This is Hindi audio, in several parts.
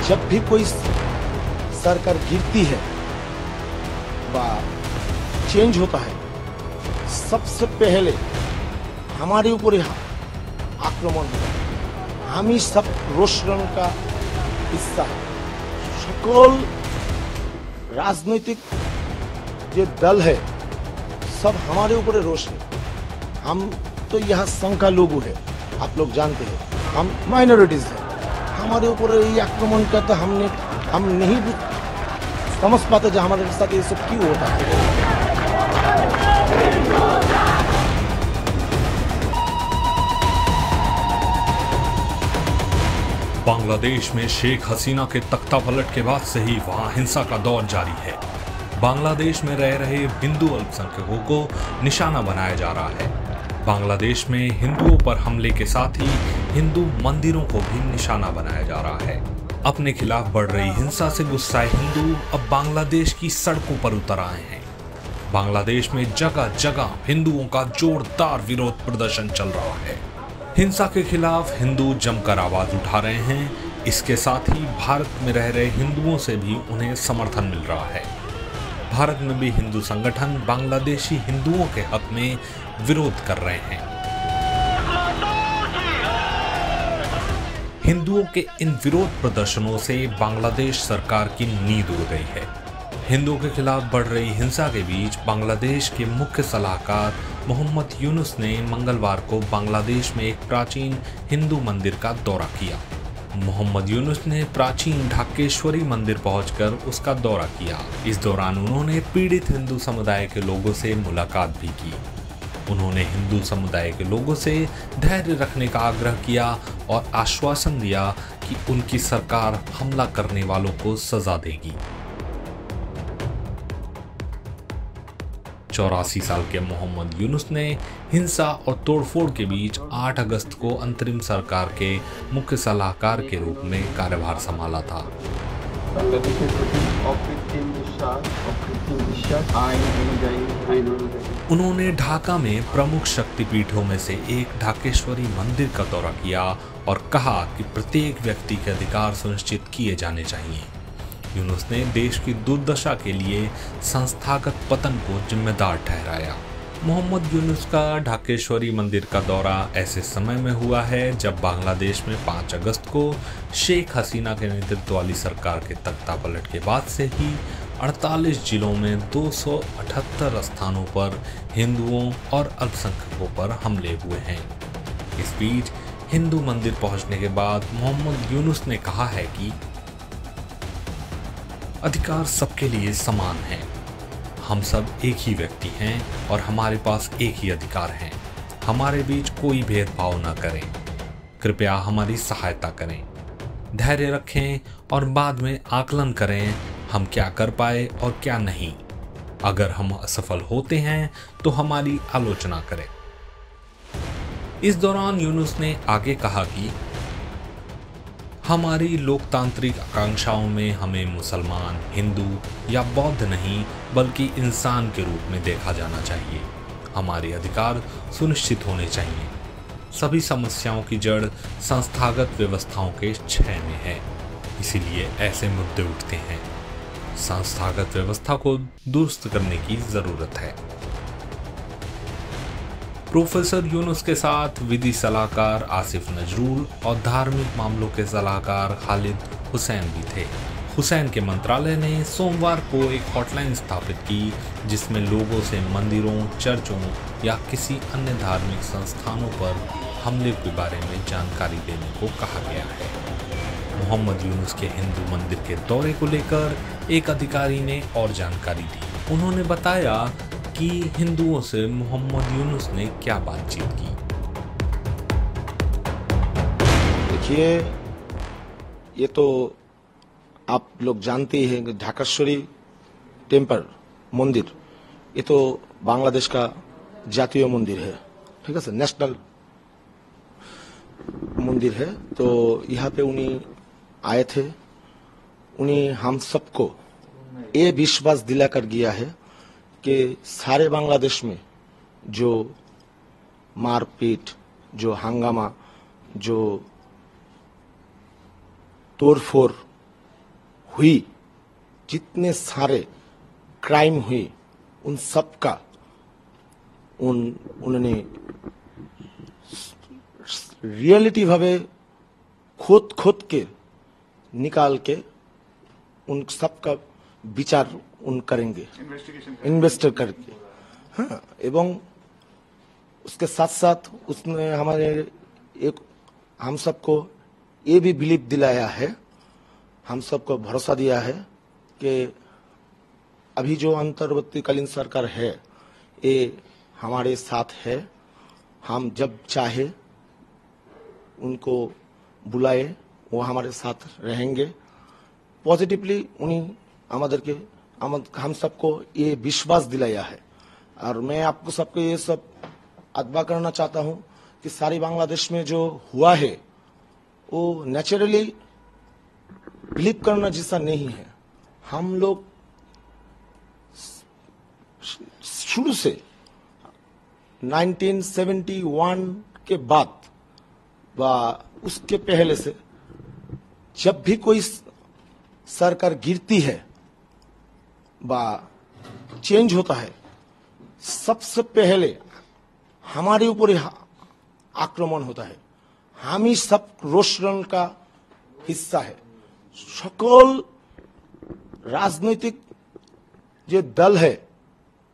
जब भी कोई सरकार गिरती है व चेंज होता है, सबसे पहले हमारे ऊपर ही आक्रमण होता है। हम ही सब रोषण का हिस्सा है। सकल राजनीतिक जो दल है सब हमारे ऊपर रोष है। हम तो यहाँ संघ का लोग है, आप लोग जानते हैं, हम माइनॉरिटीज हैं। हमारे ऊपर ये आक्रमण का तो हम नहीं समझ पाते जो हमारे साथ ये सब क्यों होता है। बांग्लादेश में शेख हसीना के तख्तापलट के बाद से ही वहां हिंसा का दौर जारी है। बांग्लादेश में रह रहे हिंदू अल्पसंख्यकों को निशाना बनाया जा रहा है। बांग्लादेश में हिंदुओं पर हमले के साथ ही हिंदू मंदिरों को भी निशाना बनाया जा रहा है। अपने खिलाफ बढ़ रही हिंसा से गुस्साए हिंदू अब बांग्लादेश की सड़कों पर उतर आए हैं। बांग्लादेश में जगह जगह हिंदुओं का जोरदार विरोध प्रदर्शन चल रहा है। हिंसा के खिलाफ हिंदू जमकर आवाज उठा रहे हैं। इसके साथ ही भारत में रह रहे हिंदुओं से भी उन्हें समर्थन मिल रहा है। भारत में भी हिंदू संगठन बांग्लादेशी हिंदुओं के हक में विरोध कर रहे हैं। हिंदुओं के इन विरोध प्रदर्शनों से बांग्लादेश सरकार की नींद उड़ गई है। हिंदुओं के खिलाफ बढ़ रही हिंसा के बीच बांग्लादेश के मुख्य सलाहकार मोहम्मद यूनुस ने मंगलवार को बांग्लादेश में एक प्राचीन हिंदू मंदिर का दौरा किया। मोहम्मद यूनुस ने प्राचीन ढाकेश्वरी मंदिर पहुंचकर उसका दौरा किया। इस दौरान उन्होंने पीड़ित हिंदू समुदाय के लोगों से मुलाकात भी की। उन्होंने हिंदू समुदाय के लोगों से धैर्य रखने का आग्रह किया और आश्वासन दिया कि उनकी सरकार हमला करने वालों को सजा देगी। 84 साल के मोहम्मद यूनुस ने हिंसा और तोड़फोड़ के बीच 8 अगस्त को अंतरिम सरकार के मुख्य सलाहकार के रूप में कार्यभार संभाला था। उन्होंने ढाका में प्रमुख शक्तिपीठों में से एक ढाकेश्वरी मंदिर का दौरा किया और कहा कि प्रत्येक व्यक्ति के अधिकार सुनिश्चित किए जाने चाहिए। यूनुस ने देश की दुर्दशा के लिए संस्थागत पतन को जिम्मेदार ठहराया। मोहम्मद यूनुस का ढाकेश्वरी मंदिर का दौरा ऐसे समय में हुआ है जब बांग्लादेश में 5 अगस्त को शेख हसीना के नेतृत्व वाली सरकार के तख्तापलट के बाद से ही 48 जिलों में 278 स्थानों पर हिंदुओं और अल्पसंख्यकों पर हमले हुए हैं। इस बीच हिंदू मंदिर पहुंचने के बाद मोहम्मद यूनुस ने कहा है कि अधिकार सबके लिए समान है। हम सब एक ही व्यक्ति हैं और हमारे पास एक ही अधिकार हैं। हमारे बीच कोई भेदभाव न करें। कृपया हमारी सहायता करें, धैर्य रखें और बाद में आकलन करें हम क्या कर पाए और क्या नहीं। अगर हम असफल होते हैं तो हमारी आलोचना करें। इस दौरान यूनुस ने आगे कहा कि हमारी लोकतांत्रिक आकांक्षाओं में हमें मुसलमान, हिंदू या बौद्ध नहीं बल्कि इंसान के रूप में देखा जाना चाहिए। हमारे अधिकार सुनिश्चित होने चाहिए। सभी समस्याओं की जड़ संस्थागत व्यवस्थाओं के क्षय में है, इसीलिए ऐसे मुद्दे उठते हैं। संस्थागत व्यवस्था को दुरुस्त करने की जरूरत है। प्रोफेसर यूनुस के साथ विधि सलाहकार आसिफ नजरूल और धार्मिक मामलों के सलाहकार खालिद हुसैन भी थे। हुसैन के मंत्रालय ने सोमवार को एक हॉटलाइन स्थापित की जिसमें लोगों से मंदिरों, चर्चों या किसी अन्य धार्मिक संस्थानों पर हमले के बारे में जानकारी देने को कहा गया है। मोहम्मद यूनुस के हिंदू मंदिर के दौरे को लेकर एक अधिकारी ने और जानकारी दी। उन्होंने बताया कि हिंदुओं से मोहम्मद यूनुस ने क्या बातचीत की। देखिए, ये तो आप लोग जानते ही हैं, ढाकेश्वरी टेम्पल मंदिर ये तो बांग्लादेश का जातीय मंदिर है, ठीक है सर, नेशनल मंदिर है। तो यहाँ पे उन्हीं आए थे। उन्हीं हम सबको ये विश्वास दिलाकर गया है कि सारे बांग्लादेश में जो मारपीट, जो हंगामा, जो तोड़फोड़ हुई, जितने सारे क्राइम हुए, उन सब का उन्होंने रियलिटी भावे खोद के निकाल के उन सब का विचार करेंगे, इन्वेस्टर करके। हाँ, एवं उसके साथ साथ उसने हम सबको ये भी बिलीव दिलाया है, हम सबको भरोसा दिया है कि अभी जो अंतर्वर्तीकालीन सरकार है ये हमारे साथ है। हम जब चाहे उनको बुलाए वो हमारे साथ रहेंगे। पॉजिटिवली उन्हीं हम सबको ये विश्वास दिलाया है। और मैं आपको सबको ये सब अथवा करना चाहता हूं कि सारी बांग्लादेश में जो हुआ है वो नेचुरली बिलीव करना जैसा नहीं है। हम लोग शुरू से 1971 के बाद व उसके पहले से जब भी कोई सरकार गिरती है व चेंज होता है, सबसे पहले हमारे ऊपर ही आक्रमण होता है। हम ही सब रोषरण का हिस्सा है। सकल राजनीतिक जो दल है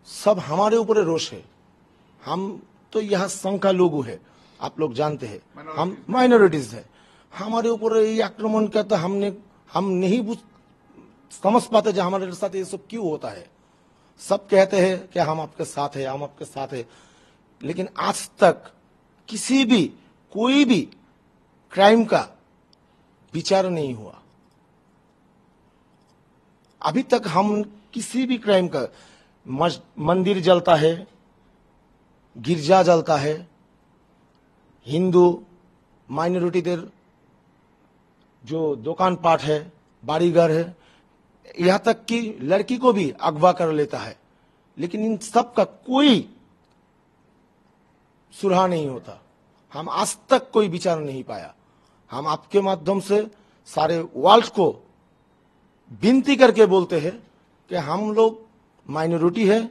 सब हमारे ऊपर रोष है। हम तो यहाँ संख्या लोग है, आप लोग जानते हैं, हम माइनॉरिटीज है। हमारे ऊपर ये आक्रमण करता हम नहीं समझ पाते जो हमारे साथ ये सब क्यों होता है। सब कहते हैं कि हम आपके साथ है, हम आपके साथ है, लेकिन आज तक किसी भी कोई भी क्राइम का विचार नहीं हुआ। अभी तक हम किसी भी क्राइम का, मंदिर जलता है, गिरजा जलता है, हिंदू माइनॉरिटी देर जो दुकान पाट है, बाड़ीघर है, यहां तक कि लड़की को भी अगवा कर लेता है, लेकिन इन सब का कोई सुराहा नहीं होता। हम आज तक कोई विचार नहीं पाया। हम आपके माध्यम से सारे वर्ल्ड को विनती करके बोलते हैं कि हम लोग माइनॉरिटी है,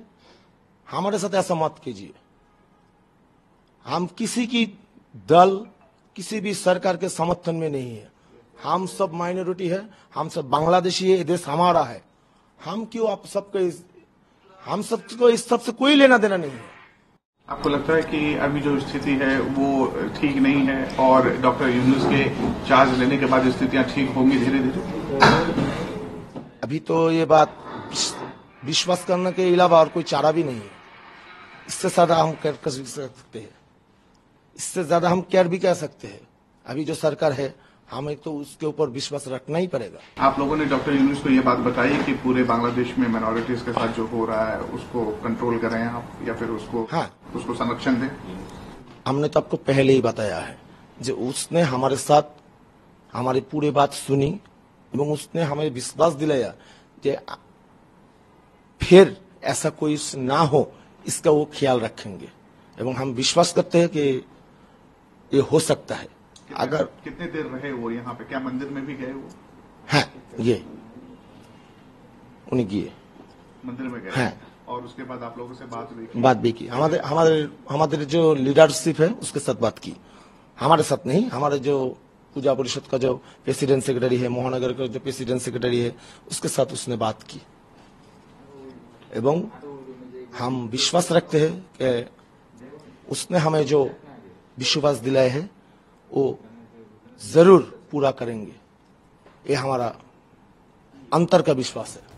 हमारे साथ ऐसा मत कीजिए। हम किसी की दल, किसी भी सरकार के समर्थन में नहीं है। हम सब माइनॉरिटी है, हम सब बांग्लादेशी है, ये देश हमारा है। हम क्यों आप सबको हम सबको इस सबसे कोई लेना देना नहीं है। आपको लगता है कि अभी जो स्थिति है वो ठीक नहीं है और डॉक्टर यूनुस के चार्ज लेने के बाद स्थितियां ठीक होंगी धीरे धीरे? अभी तो ये बात विश्वास करने के अलावा और कोई चारा भी नहीं है। इससे ज्यादा हम केयर कर सकते हैं, इससे ज्यादा हम केयर भी कह सकते हैं। अभी जो सरकार है हमें तो उसके ऊपर विश्वास रखना ही पड़ेगा। आप लोगों ने डॉक्टर यूनुस को ये बात बताई कि पूरे बांग्लादेश में माइनॉरिटीज के साथ जो हो रहा है उसको कंट्रोल करें आप, या फिर उसको उसको संरक्षण दें? हमने तो आपको पहले ही बताया है जो उसने हमारे साथ हमारी पूरी बात सुनी एवं उसने हमें विश्वास दिलाया कि फिर ऐसा कोई ना हो, इसका वो ख्याल रखेंगे। एवं हम विश्वास करते हैं कि ये हो सकता है। अगर कितने देर रहे वो यहाँ पे? क्या मंदिर में भी गए वो? हाँ, ये उन्हें गए मंदिर में गए हैं। और उसके बाद आप लोगों से बात भी की? हमारे जो लीडरशिप है उसके साथ बात की। हमारे साथ नहीं, हमारे जो पूजा परिषद का जो प्रेसिडेंट सेक्रेटरी है, महानगर का जो प्रेसिडेंट सेक्रेटरी है, उसके साथ उसने बात की। एवं हम विश्वास रखते हैं कि उसने हमें जो विश्वास दिलाया है वो जरूर पूरा करेंगे। ये हमारा अंतर का विश्वास है।